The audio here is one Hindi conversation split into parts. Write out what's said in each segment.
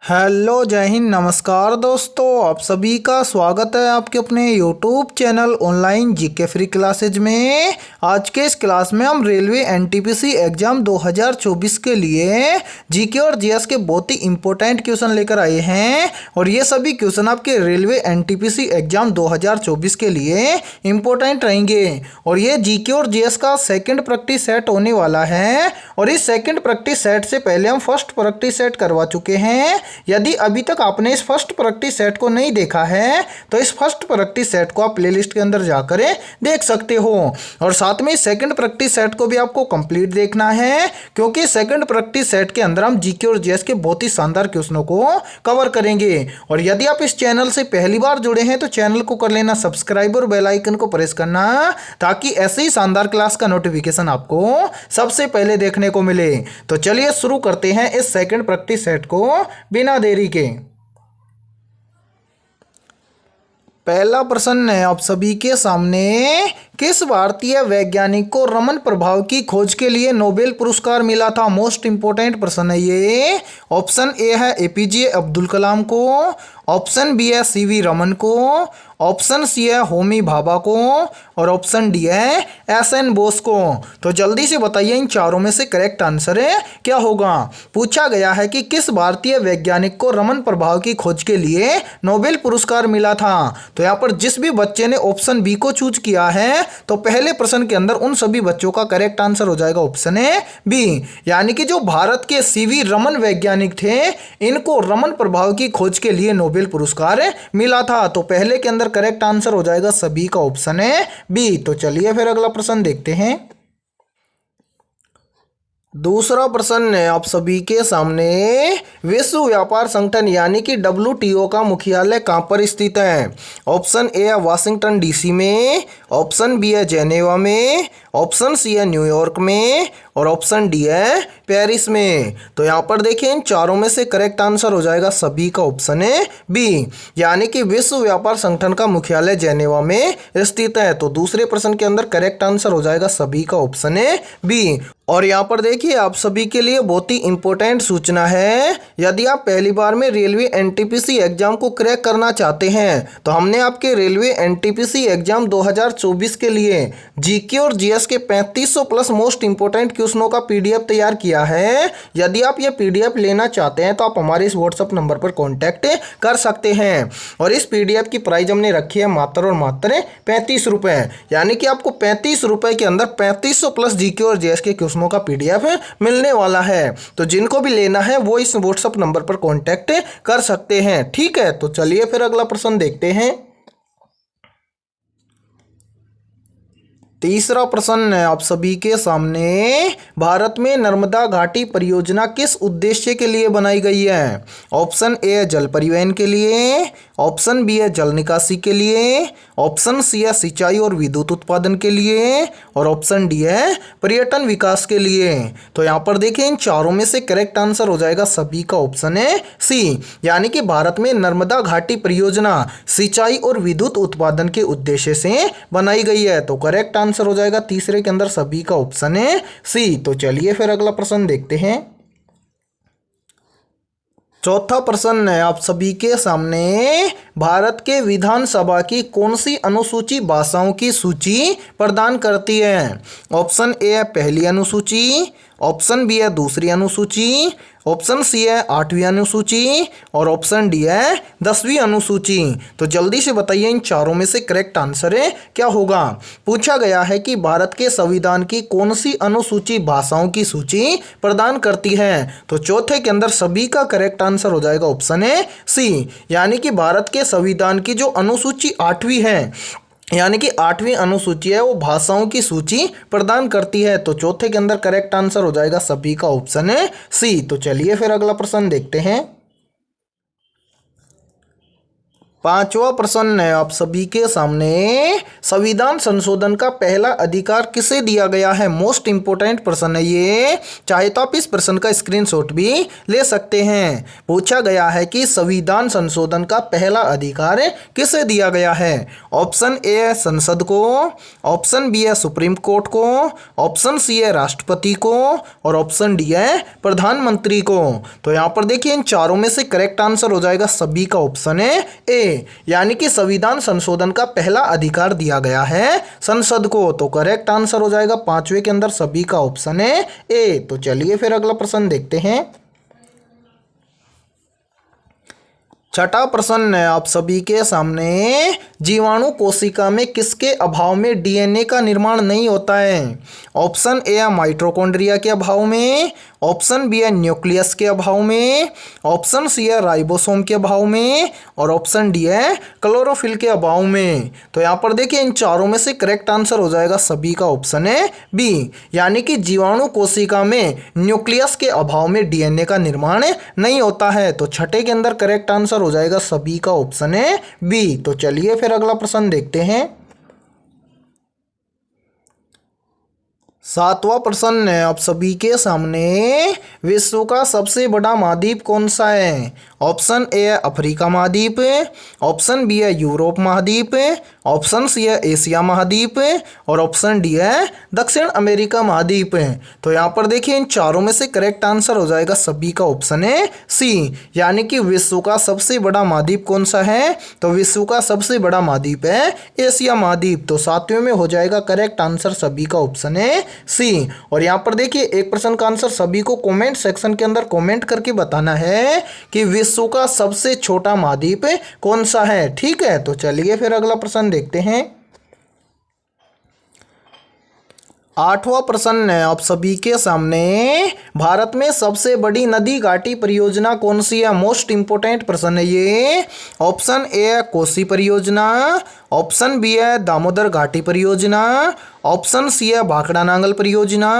हेलो जय हिंद नमस्कार दोस्तों, आप सभी का स्वागत है आपके अपने YouTube channel online GK free classes में। आज के इस क्लास में हम रेलवे एनटीपीसी एग्जाम 2024 के लिए जीके और जीएस के बहुत ही इंपॉर्टेंट क्वेश्चन लेकर आए हैं और ये सभी क्वेश्चन आपके रेलवे एनटीपीसी एग्जाम 2024 के लिए इंपॉर्टेंट रहेंगे। और ये जीके और जीएस का सेकंड प्रैक्टिस सेट होने वाला है और इस सेकंड प्रैक्टिस सेट से पहले हम फर्स्ट प्रैक्टिस सेट करवा चुके हैं। यदि अभी तक आपने इस फर्स्ट प्रैक्टिस सेट को नहीं देखा है तो इस फर्स्ट प्रैक्टिस सेट को आप प्लेलिस्ट के अंदर जाकर देख सकते हो और साथ में सेकंड प्रैक्टिस सेट को भी आपको कंप्लीट देखना है, क्योंकि सेकंड प्रैक्टिस सेट के अंदर हम जीके और जीएस के बहुत ही शानदार क्वेश्चनों को कवर करेंगे। और यदि आप इस चैनल से पहली बार जुड़े हैं तो चैनल को कर लेना सब्सक्राइब और बेल आइकन को प्रेस करना, ताकि ऐसे ही शानदार क्लास का नोटिफिकेशन आपको सबसे पहले देखने को मिले। तो चलिए शुरू करते हैं इस सेकंड प्रैक्टिस सेट को बिना देरी के। पहला प्रश्न है आप सभी के सामने, किस भारतीय वैज्ञानिक को रमन प्रभाव की खोज के लिए नोबेल पुरस्कार मिला था? मोस्ट इंपोर्टेंट प्रश्न है ये। ऑप्शन ए है एपीजे अब्दुल कलाम को, ऑप्शन बी है सीवी रमन को, ऑप्शन सी है होमी भाभा को और ऑप्शन डी है एसएन बोस को। तो जल्दी से बताइए इन चारों में से करेक्ट आंसर है क्या होगा। पूछा गया है कि किस भारतीय वैज्ञानिक को रमन प्रभाव की खोज के लिए नोबेल पुरस्कार मिला था। तो यहाँ पर जिस भी बच्चे ने ऑप्शन बी को चूज किया है तो पहले प्रश्न के अंदर उन सभी बच्चों का करेक्ट आंसर हो जाएगा ऑप्शन है बी, यानी कि जो भारत के सीवी रमन वैज्ञानिक थे इनको रमन प्रभाव की खोज के लिए नोबेल पुरस्कार मिला था। तो पहले के अंदर करेक्ट आंसर हो जाएगा सभी का ऑप्शन है बी। तो चलिए फिर अगला प्रश्न देखते हैं। दूसरा प्रश्न है आप सभी के सामने, विश्व व्यापार संगठन यानी कि डब्ल्यूटीओ का मुख्यालय कहां पर स्थित है? ऑप्शन ए है वाशिंगटन डीसी में, ऑप्शन बी है जेनेवा में, ऑप्शन सी है न्यूयॉर्क में और ऑप्शन डी है पेरिस में। तो यहाँ पर देखिए इन चारों में से करेक्ट आंसर हो जाएगा सभी का ऑप्शन है बी, यानी कि विश्व व्यापार संगठन का मुख्यालय जेनेवा में स्थित है। तो दूसरे प्रश्न के अंदर करेक्ट आंसर हो जाएगा सभी का ऑप्शन है बी। और यहाँ पर देखिए आप सभी के लिए बहुत ही इंपॉर्टेंट सूचना है, यदि आप पहली बार में रेलवे एनटीपीसी एग्जाम को क्रैक करना चाहते हैं तो हमने आपके रेलवे एनटीपीसी एग्जाम 2024 के लिए जीके और जीएस के 3500 प्लस मोस्ट इंपोर्टेंट क्वेश्चनों का पीडीएफ तैयार किया है। यदि आप ये पीडीएफ लेना चाहते हैं तो आप हमारे इस व्हाट्सएप नंबर पर कॉन्टैक्ट कर सकते हैं। और इस पीडीएफ की प्राइस हमने रखी है मात्र और मात्र 35 रुपये, यानी कि आपको 35 रुपये के अंदर 3500 प्लस जीके और जीएस के क्वेश्चनों का पीडीएफ मिलने वाला है। तो जिनको भी लेना है वो इस व्हाट्सएप नंबर पर कांटेक्ट कर सकते हैं। ठीक है, तो चलिए फिर अगला प्रश्न देखते हैं। तीसरा प्रश्न है आप सभी के सामने, भारत में नर्मदा घाटी परियोजना किस उद्देश्य के लिए बनाई गई है? ऑप्शन ए है जल परिवहन के लिए, ऑप्शन बी है जल निकासी के लिए, ऑप्शन सी है सिंचाई और विद्युत उत्पादन के लिए और ऑप्शन डी है पर्यटन विकास के लिए। तो यहाँ पर देखिए इन चारों में से करेक्ट आंसर हो जाएगा सभी का ऑप्शन है सी, यानी कि भारत में नर्मदा घाटी परियोजना सिंचाई और विद्युत उत्पादन के उद्देश्य से बनाई गई है। तो करेक्ट आंसर हो जाएगा तीसरे के अंदर सभी का ऑप्शन है सी। तो चलिए फिर अगला प्रश्न देखते हैं। चौथा प्रश्न है आप सभी के सामने, भारत के विधानसभा की कौन सी अनुसूची भाषाओं की सूची प्रदान करती है? ऑप्शन ए है पहली अनुसूची, ऑप्शन बी है दूसरी अनुसूची, ऑप्शन सी है 8वीं अनुसूची और ऑप्शन डी है 10वीं अनुसूची। तो जल्दी से बताइए इन चारों में से करेक्ट आंसर है क्या होगा। पूछा गया है कि भारत के संविधान की कौन सी अनुसूची भाषाओं की सूची प्रदान करती है। तो चौथे के अंदर सभी का करेक्ट आंसर हो जाएगा ऑप्शन है सी, यानी कि भारत के संविधान की जो अनुसूची 8वीं है, यानी कि 8वीं अनुसूची है वो भाषाओं की सूची प्रदान करती है। तो चौथे के अंदर करेक्ट आंसर हो जाएगा सभी का ऑप्शन है सी। तो चलिए फिर अगला प्रश्न देखते हैं। पांचवा प्रश्न है आप सभी के सामने, संविधान संशोधन का पहला अधिकार किसे दिया गया है? मोस्ट इंपोर्टेंट प्रश्न है ये, चाहे तो आप इस प्रश्न का स्क्रीनशॉट भी ले सकते हैं। पूछा गया है कि संविधान संशोधन का पहला अधिकार किसे दिया गया है? ऑप्शन ए है संसद को, ऑप्शन बी है सुप्रीम कोर्ट को, ऑप्शन सी है राष्ट्रपति को और ऑप्शन डी है प्रधानमंत्री को। तो यहाँ पर देखिए इन चारों में से करेक्ट आंसर हो जाएगा सभी का ऑप्शन है ए, यानी कि संविधान संशोधन का पहला अधिकार दिया गया है संसद को। तो करेक्ट आंसर हो जाएगा पांचवे के अंदर सभी का ऑप्शन है ए। तो चलिए फिर अगला प्रश्न देखते हैं। छठा प्रश्न है आप सभी के सामने, जीवाणु कोशिका में किसके अभाव में डीएनए का निर्माण नहीं होता है? ऑप्शन ए है माइटोकॉन्ड्रिया के अभाव में, ऑप्शन बी है न्यूक्लियस के अभाव में, ऑप्शन सी है राइबोसोम के अभाव में और ऑप्शन डी है क्लोरोफिल के अभाव में। तो यहाँ पर देखिए इन चारों में से करेक्ट आंसर हो जाएगा सभी का ऑप्शन है बी, यानी कि जीवाणु कोशिका में न्यूक्लियस के अभाव में डीएनए का निर्माण नहीं होता है। तो छठे के अंदर करेक्ट आंसर हो जाएगा सभी का ऑप्शन है बी। तो चलिए फिर अगला प्रश्न देखते हैं। सातवां प्रश्न है आप सभी के सामने, विश्व का सबसे बड़ा महाद्वीप कौन सा है? ऑप्शन ए है अफ्रीका महाद्वीप, ऑप्शन बी है यूरोप महाद्वीप, ऑप्शन सी है एशिया महाद्वीप और ऑप्शन डी है दक्षिण अमेरिका महाद्वीप। तो यहाँ पर देखिए इन चारों में से करेक्ट आंसर हो जाएगा सभी का ऑप्शन है सी, यानी कि विश्व का सबसे बड़ा महाद्वीप कौन सा है? तो विश्व का सबसे बड़ा महाद्वीप है एशिया महाद्वीप। तो सातवें में हो जाएगा करेक्ट आंसर सभी का ऑप्शन है सी। और यहाँ पर देखिए एक प्रश्न का आंसर सभी को कमेंट सेक्शन के अंदर कमेंट करके बताना है कि विश्व का सबसे छोटा महाद्वीप कौन सा है। ठीक है, तो चलिए फिर अगला प्रश्न देखते हैं। आठवां प्रश्न है आप सभी के सामने, भारत में सबसे बड़ी नदी घाटी परियोजना कौन सी है? मोस्ट इंपोर्टेंट प्रश्न है ये। ऑप्शन ए है कोसी परियोजना, ऑप्शन बी है दामोदर घाटी परियोजना, ऑप्शन सी है भाखड़ा नांगल परियोजना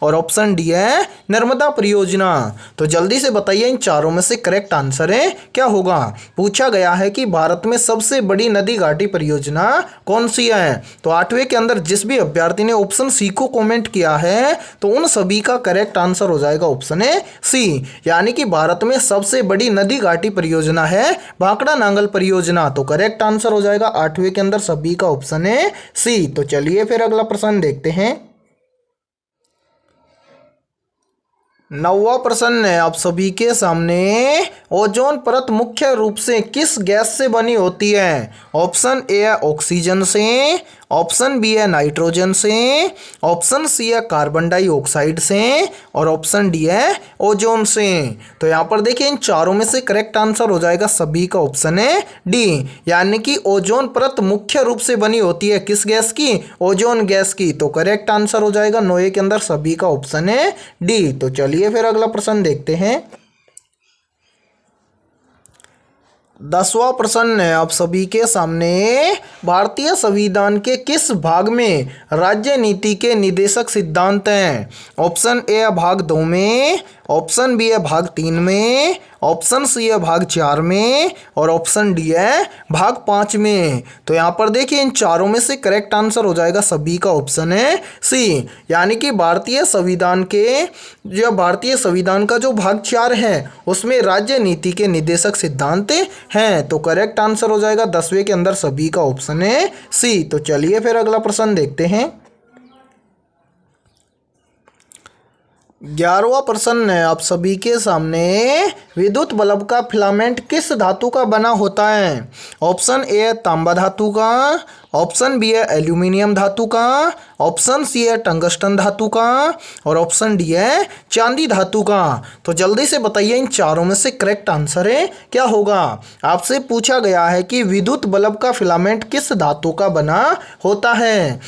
और ऑप्शन डी है नर्मदा परियोजना। तो जल्दी से बताइए इन चारों में से करेक्ट आंसर है क्या होगा? पूछा गया है कि भारत में सबसे बड़ी नदी घाटी परियोजना कौन सी है। तो आठवें के अंदर जिस भी अभ्यर्थी ने ऑप्शन सी को कमेंट किया है तो उन सभी का करेक्ट आंसर हो जाएगा ऑप्शन है सी, यानी कि भारत में सबसे बड़ी नदी घाटी परियोजना है भाखड़ा नांगल परियोजना। तो करेक्ट आंसर हो जाएगा आठवें के अंदर सभी का ऑप्शन है सी। तो चलिए फिर अगला प्रश्न देखते हैं। नौवां प्रश्न है आप सभी के सामने, ओजोन परत मुख्य रूप से किस गैस से बनी होती है? ऑप्शन ए है ऑक्सीजन से, ऑप्शन बी है नाइट्रोजन से, ऑप्शन सी है कार्बन डाइऑक्साइड से और ऑप्शन डी है ओजोन से। तो यहाँ पर देखिए इन चारों में से करेक्ट आंसर हो जाएगा सभी का ऑप्शन है डी, यानी कि ओजोन परत मुख्य रूप से बनी होती है किस गैस की? ओजोन गैस की। तो करेक्ट आंसर हो जाएगा नौवे के अंदर सभी का ऑप्शन है डी। तो चलिए फिर अगला प्रश्न देखते हैं। 10वां प्रश्न है आप सभी के सामने, भारतीय संविधान के किस भाग में राज्य नीति के निदेशक सिद्धांत हैं? ऑप्शन ए है भाग 2 में, ऑप्शन बी है भाग 3 में, ऑप्शन सी है भाग 4 में और ऑप्शन डी है भाग 5 में। तो यहाँ पर देखिए इन चारों में से करेक्ट आंसर हो जाएगा सभी का ऑप्शन है सी, यानी कि भारतीय संविधान का जो भाग 4 है उसमें राज्य नीति के निदेशक सिद्धांत हैं। तो करेक्ट आंसर हो जाएगा 10वें के अंदर सभी का ऑप्शन है सी। तो चलिए फिर अगला प्रश्न देखते हैं। 11वां प्रश्न है आप सभी के सामने, विद्युत बल्ब का फिलामेंट किस धातु का बना होता है? ऑप्शन ए है तांबा धातु का, ऑप्शन बी है एल्यूमिनियम धातु का, ऑप्शन सी है टंगस्टन धातु का और ऑप्शन डी है चांदी धातु का। तो जल्दी से बताइए इन चारों में से करेक्ट आंसर है क्या होगा? आपसे पूछा गया है कि विद्युत बल्ब का फिलामेंट किस धातु का बना होता है।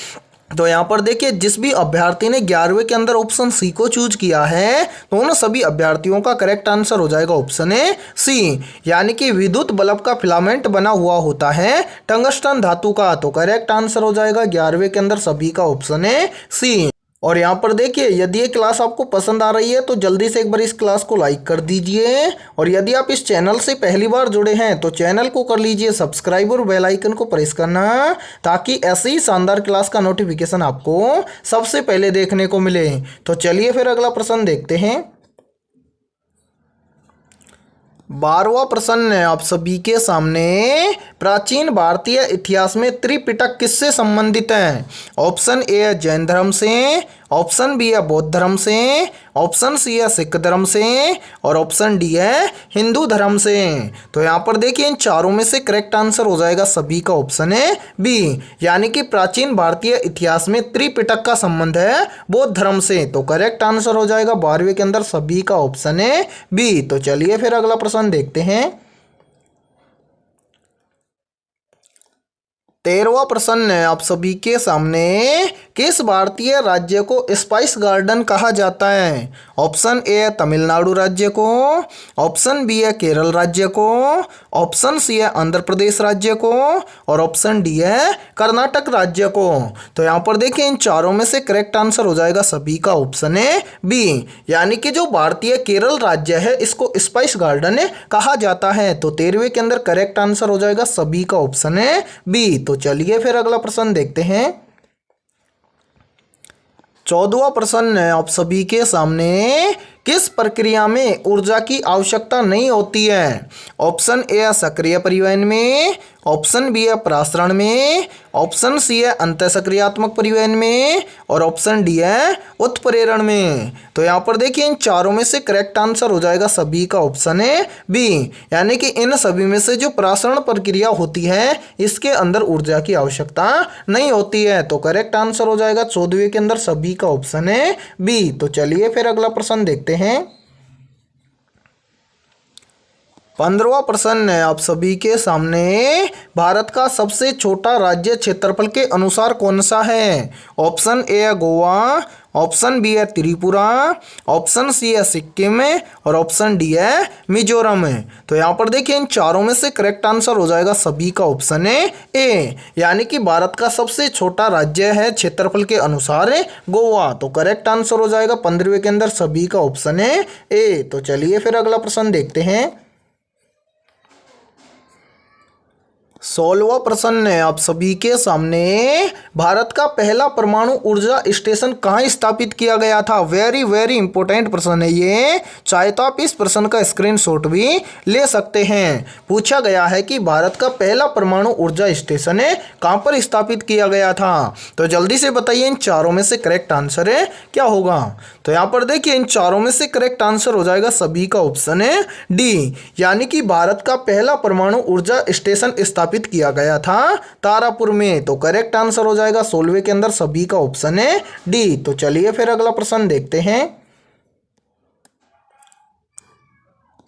तो यहाँ पर देखिए जिस भी अभ्यर्थी ने 11वें के अंदर ऑप्शन सी को चूज किया है तो उन सभी अभ्यर्थियों का करेक्ट आंसर हो जाएगा ऑप्शन ए सी, यानी कि विद्युत बल्ब का फिलामेंट बना हुआ होता है टंगस्टन धातु का। तो करेक्ट आंसर हो जाएगा 11वें के अंदर सभी का ऑप्शन ए सी। और यहाँ पर देखिए, यदि ये क्लास आपको पसंद आ रही है तो जल्दी से एक बार इस क्लास को लाइक कर दीजिए। और यदि आप इस चैनल से पहली बार जुड़े हैं तो चैनल को कर लीजिए सब्सक्राइब और बेल आइकन को प्रेस करना, ताकि ऐसे ही शानदार क्लास का नोटिफिकेशन आपको सबसे पहले देखने को मिले। तो चलिए फिर अगला प्रश्न देखते हैं। 12वां प्रश्न है आप सभी के सामने, प्राचीन भारतीय इतिहास में त्रिपिटक किससे संबंधित है? ऑप्शन ए है जैन धर्म से, ऑप्शन बी है बौद्ध धर्म से, ऑप्शन सी है सिख धर्म से और ऑप्शन डी है हिंदू धर्म से। तो यहाँ पर देखिए, इन चारों में से करेक्ट आंसर हो जाएगा सभी का ऑप्शन है बी, यानी कि प्राचीन भारतीय इतिहास में त्रिपिटक का संबंध है बौद्ध धर्म से। तो करेक्ट आंसर हो जाएगा 12वीं के अंदर सभी का ऑप्शन है बी। तो चलिए फिर अगला प्रश्न देखते हैं। 13वां प्रश्न है आप सभी के सामने, किस भारतीय राज्य को स्पाइस गार्डन कहा जाता है? ऑप्शन ए है तमिलनाडु राज्य को, ऑप्शन बी है केरल राज्य को, ऑप्शन सी है आंध्र प्रदेश राज्य को और ऑप्शन डी है कर्नाटक राज्य को। तो यहाँ पर देखिए, इन चारों में से करेक्ट आंसर हो जाएगा सभी का ऑप्शन है बी, यानी कि जो भारतीय केरल राज्य है इसको स्पाइस गार्डन कहा जाता है। तो 13वें के अंदर करेक्ट आंसर हो जाएगा सभी का ऑप्शन है बी। तो चलिए फिर अगला प्रश्न देखते हैं। 14वां प्रश्न है आप सभी के सामने, किस प्रक्रिया में ऊर्जा की आवश्यकता नहीं होती है? ऑप्शन ए है सक्रिय परिवहन में, ऑप्शन बी है प्रसारण में, ऑप्शन सी है अंतःसक्रियात्मक परिवहन में और ऑप्शन डी है उत्प्रेरण में। तो यहाँ पर देखिए, इन चारों में से करेक्ट आंसर हो जाएगा सभी का ऑप्शन है बी, यानी कि इन सभी में से जो प्रसारण प्रक्रिया होती है इसके अंदर ऊर्जा की आवश्यकता नहीं होती है। तो करेक्ट आंसर हो जाएगा 14वीं के अंदर सभी का ऑप्शन है बी। तो चलिए फिर अगला प्रश्न देखते हैं। 15वां प्रश्न है आप सभी के सामने, भारत का सबसे छोटा राज्य क्षेत्रफल के अनुसार कौन सा है? ऑप्शन ए है गोवा, ऑप्शन बी है त्रिपुरा, ऑप्शन सी है सिक्किम और ऑप्शन डी है मिजोरम। तो यहाँ पर देखिए, इन चारों में से करेक्ट आंसर हो जाएगा सभी का ऑप्शन है ए, यानी कि भारत का सबसे छोटा राज्य है क्षेत्रफल के अनुसार गोवा। तो करेक्ट आंसर हो जाएगा 15वें के अंदर सभी का ऑप्शन है ए। तो चलिए फिर अगला प्रश्न देखते हैं। 16वां प्रश्न है आप सभी के सामने, भारत का पहला परमाणु ऊर्जा स्टेशन कहाँ स्थापित किया गया था? वेरी वेरी इंपॉर्टेंट प्रश्न है ये, चाहे तो आप इस प्रश्न का स्क्रीनशॉट भी ले सकते हैं। पूछा गया है कि भारत का पहला परमाणु ऊर्जा स्टेशन कहाँ पर स्थापित किया गया था? तो जल्दी से बताइए, इन चारों में से करेक्ट आंसर है क्या होगा? तो यहाँ पर देखिए, इन चारों में से करेक्ट आंसर हो जाएगा सभी का ऑप्शन है डी, यानी कि भारत का पहला परमाणु ऊर्जा स्टेशन स्थापित किया गया था तारापुर में। तो करेक्ट आंसर हो जाएगा 16वें के अंदर सभी का ऑप्शन है डी। तो चलिए फिर अगला प्रश्न देखते हैं।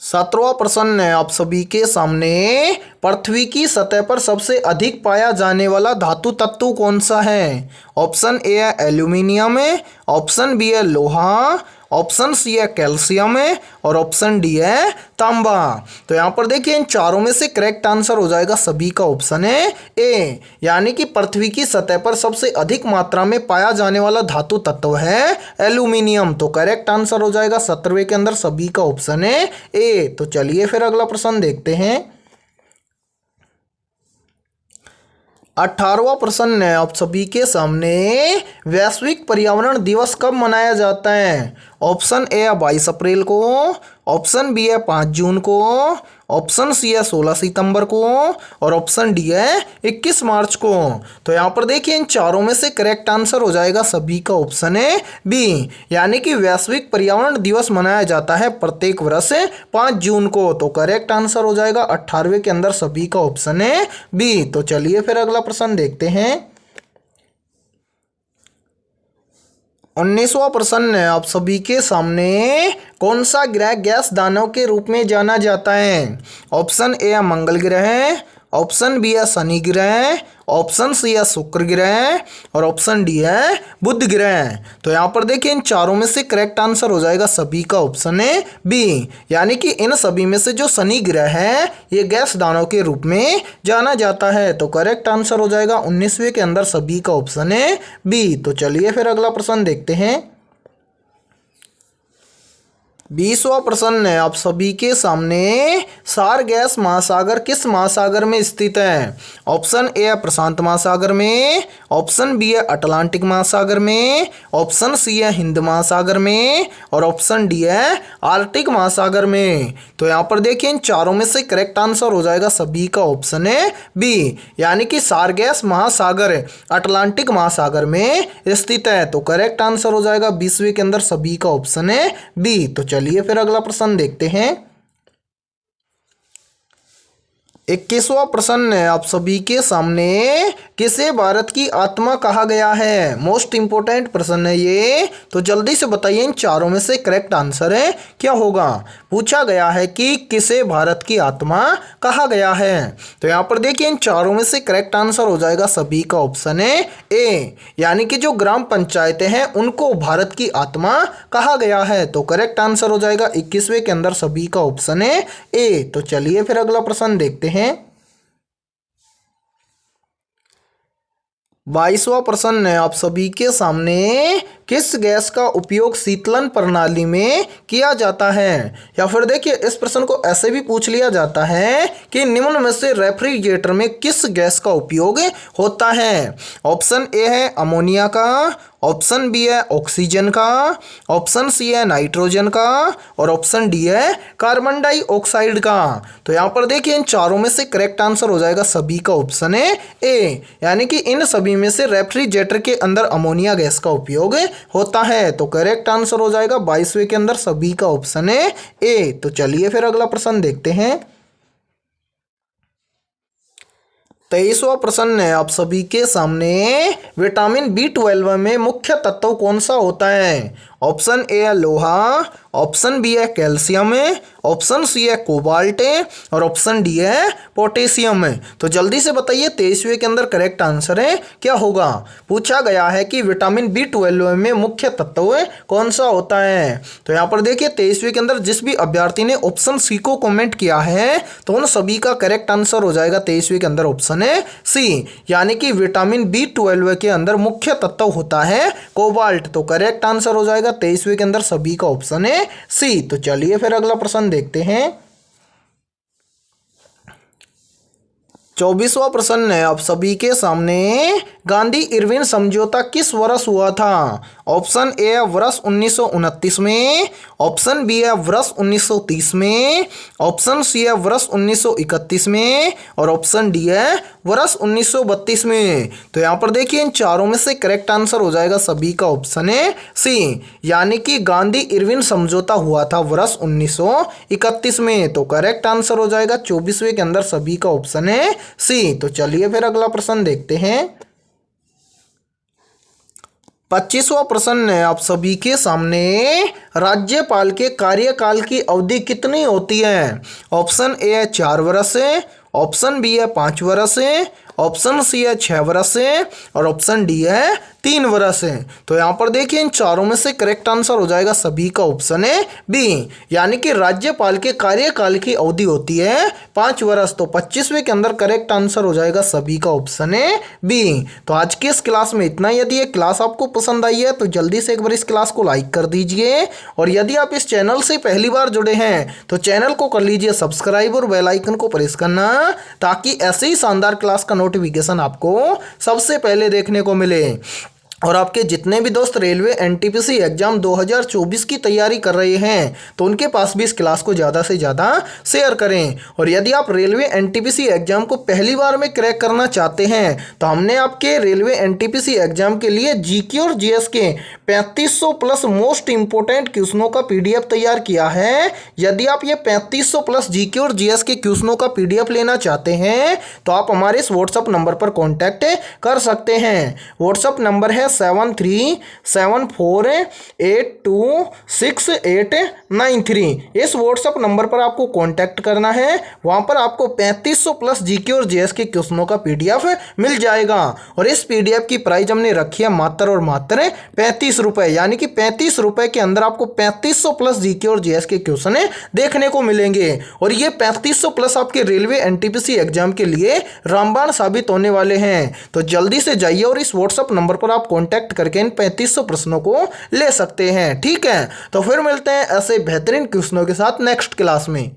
17वां प्रश्न है आप सभी के सामने, पृथ्वी की सतह पर सबसे अधिक पाया जाने वाला धातु तत्व कौन सा है? ऑप्शन ए है एल्यूमिनियम, ऑप्शन बी है लोहा, ऑप्शन सी है कैल्शियम और ऑप्शन डी है तांबा। तो यहाँ पर देखिए, इन चारों में से करेक्ट आंसर हो जाएगा सभी का ऑप्शन है ए, यानी कि पृथ्वी की सतह पर सबसे अधिक मात्रा में पाया जाने वाला धातु तत्व है एल्यूमिनियम। तो करेक्ट आंसर हो जाएगा 17वें के अंदर सभी का ऑप्शन है ए। तो चलिए फिर अगला प्रश्न देखते हैं। 18वां प्रश्न है आप सभी के सामने, वैश्विक पर्यावरण दिवस कब मनाया जाता है? ऑप्शन ए है 22 अप्रैल को, ऑप्शन बी है 5 जून को, ऑप्शन सी है 16 सितंबर को और ऑप्शन डी है 21 मार्च को। तो यहाँ पर देखिए, इन चारों में से करेक्ट आंसर हो जाएगा सभी का ऑप्शन है बी, यानी कि वैश्विक पर्यावरण दिवस मनाया जाता है प्रत्येक वर्ष 5 जून को। तो करेक्ट आंसर हो जाएगा 18वें के अंदर सभी का ऑप्शन है बी। तो चलिए फिर अगला प्रश्न देखते हैं। 19वां प्रश्न है आप सभी के सामने, कौन सा ग्रह गैस दानव के रूप में जाना जाता है? ऑप्शन ए है मंगल ग्रह, ऑप्शन बी है शनि ग्रह, ऑप्शन सी है शुक्र ग्रह और ऑप्शन डी है बुध ग्रह। तो यहाँ पर देखिए इन चारों में से करेक्ट आंसर हो जाएगा सभी का ऑप्शन है बी, यानी कि इन सभी में से जो शनि ग्रह है ये गैस दानव के रूप में जाना जाता है। तो करेक्ट आंसर हो जाएगा 19वें के अंदर सभी का ऑप्शन है बी। तो चलिए फिर अगला प्रश्न देखते हैं। 20वां प्रश्न है आप सभी के सामने, सार गैस महासागर किस महासागर में स्थित है? ऑप्शन ए है प्रशांत महासागर में, ऑप्शन बी है अटलांटिक महासागर में, ऑप्शन सी है हिंद महासागर में और ऑप्शन डी है आर्कटिक महासागर में। तो यहाँ पर देखिए इन चारों में से करेक्ट आंसर हो जाएगा सभी का ऑप्शन है बी, यानी कि सार गैस महासागर अटलांटिक महासागर में स्थित है। तो करेक्ट आंसर हो जाएगा 20वें के अंदर सभी का ऑप्शन है बी। तो चलिए फिर अगला प्रश्न देखते हैं। 21वां प्रश्न है आप सभी के सामने, किसे भारत की आत्मा कहा गया है? मोस्ट इंपोर्टेंट प्रश्न है ये, तो जल्दी से बताइए इन चारों में से करेक्ट आंसर है क्या होगा। पूछा गया है कि किसे भारत की आत्मा कहा गया है। तो यहाँ पर देखिए इन चारों में से करेक्ट आंसर हो जाएगा सभी का ऑप्शन है ए, यानी कि जो ग्राम पंचायतें हैं उनको भारत की आत्मा कहा गया है। तो करेक्ट आंसर हो जाएगा 21वें के अंदर सभी का ऑप्शन है ए। तो चलिए फिर अगला प्रश्न देखते हैं। 22वां प्रश्न है आप सभी के सामने, किस गैस का उपयोग शीतलन प्रणाली में किया जाता है? या फिर देखिए इस प्रश्न को ऐसे भी पूछ लिया जाता है कि निम्न में से रेफ्रिजरेटर में किस गैस का उपयोग होता है? ऑप्शन ए है अमोनिया का, ऑप्शन बी है ऑक्सीजन का, ऑप्शन सी है नाइट्रोजन का और ऑप्शन डी है कार्बन डाइऑक्साइड का। तो यहाँ पर देखिए इन चारों में से करेक्ट आंसर हो जाएगा सभी का ऑप्शन है ए, यानी कि इन सभी में से रेफ्रिजरेटर के अंदर अमोनिया गैस का उपयोग होता है। तो करेक्ट आंसर हो जाएगा 22वें के अंदर सभी का ऑप्शन है ए। तो चलिए फिर अगला प्रश्न देखते हैं। 23वां प्रश्न है आप सभी के सामने, विटामिन B12 में मुख्य तत्व कौन सा होता है? ऑप्शन ए है लोहा, ऑप्शन बी है कैल्शियम, ऑप्शन सी है कोबाल्ट और ऑप्शन डी है पोटेशियम। तो जल्दी से बताइए 23वें के अंदर करेक्ट आंसर है क्या होगा। पूछा गया है कि विटामिन B12 में मुख्य तत्व कौन सा होता है। तो यहाँ पर देखिए 23वें के अंदर जिस भी अभ्यर्थी ने ऑप्शन सी को कमेंट किया है तो उन सभी का करेक्ट आंसर हो जाएगा 23वें के अंदर ऑप्शन है सी, यानी कि विटामिन B12 के अंदर मुख्य तत्व होता है कोबाल्ट। तो करेक्ट आंसर हो जाएगा 23वें के अंदर सभी का ऑप्शन है सी। तो चलिए फिर अगला प्रश्न देखते हैं। 24वां प्रश्न है आप सभी के सामने, गांधी इरविन समझौता किस वर्ष हुआ था? ऑप्शन ए है वर्ष 1929 में, ऑप्शन बी है वर्ष 1930 में, ऑप्शन सी है वर्ष 1931 में और ऑप्शन डी है वर्ष 1932 में। तो यहाँ पर देखिए इन चारों में से करेक्ट आंसर हो जाएगा सभी का ऑप्शन है सी, यानी कि गांधी इरविन समझौता हुआ था वर्ष 1931 में। तो करेक्ट आंसर हो जाएगा 24वें के अंदर सभी का ऑप्शन है सी। तो चलिए फिर अगला प्रश्न देखते हैं। 25वां प्रश्न है आप सभी के सामने, राज्यपाल के कार्यकाल की अवधि कितनी होती है? ऑप्शन ए है 4 वर्ष, ऑप्शन बी है 5 वर्ष, ऑप्शन सी है 6 वर्ष और ऑप्शन डी है 3 वर्ष। तो यहाँ पर देखिए इन चारों में से करेक्ट आंसर हो जाएगा सभी का ऑप्शन है बी, यानी कि राज्यपाल के कार्यकाल की अवधि होती है 5 वर्ष। तो 25वें के अंदर करेक्ट आंसर हो जाएगा सभी का ऑप्शन है बी। तो आज की इस क्लास में इतना ही। यदि ये क्लास आपको पसंद आई है तो जल्दी से एक बार इस क्लास को लाइक कर दीजिए और यदि आप इस चैनल से पहली बार जुड़े हैं तो चैनल को कर लीजिए सब्सक्राइब और बेल आइकन को प्रेस करना, ताकि ऐसे ही शानदार क्लास का नोटिफिकेशन आपको सबसे पहले देखने को मिले। और आपके जितने भी दोस्त रेलवे एनटीपीसी एग्जाम 2024 की तैयारी कर रहे हैं तो उनके पास भी इस क्लास को ज़्यादा से ज़्यादा शेयर करें। और यदि आप रेलवे एनटीपीसी एग्जाम को पहली बार में क्रैक करना चाहते हैं तो हमने आपके रेलवे एनटीपीसी एग्जाम के लिए जीके और जीएस के 3500 प्लस मोस्ट इंपोर्टेंट क्वेश्चनों का पीडीएफ तैयार किया है। यदि आप ये 3500 प्लस जीके और जीएस के क्वेश्चनों का पीडीएफ लेना चाहते हैं तो आप हमारे इस व्हाट्सअप नंबर पर कॉन्टैक्ट कर सकते हैं। व्हाट्सअप नंबर है हैं 7374826893। इस व्हाट्सएप नंबर पर आपको कांटेक्ट करना है। वहां पर आपको 3500 प्लस जीके और जीएस के क्वेश्चनों का पीडीएफ मिल जाएगा और इस पीडीएफ की प्राइस हमने रखी है मात्र और मात्र 35 रुपए, यानी कि 35 रुपए के अंदर आपको 3500 प्लस जीके और जीएस के क्वेश्चन देखने को मिलेंगे और ये 3500 प्लस आपके रेलवे एनटीपीसी एग्जाम के लिए रामबाण साबित होने वाले हैं। तो जल्दी से जाइए और इस व्हाट्सएप नंबर पर आप कांटेक्ट करके इन 3500 प्रश्नों को ले सकते हैं। ठीक है, तो फिर मिलते हैं ऐसे बेहतरीन क्वेश्चनों के साथ नेक्स्ट क्लास में।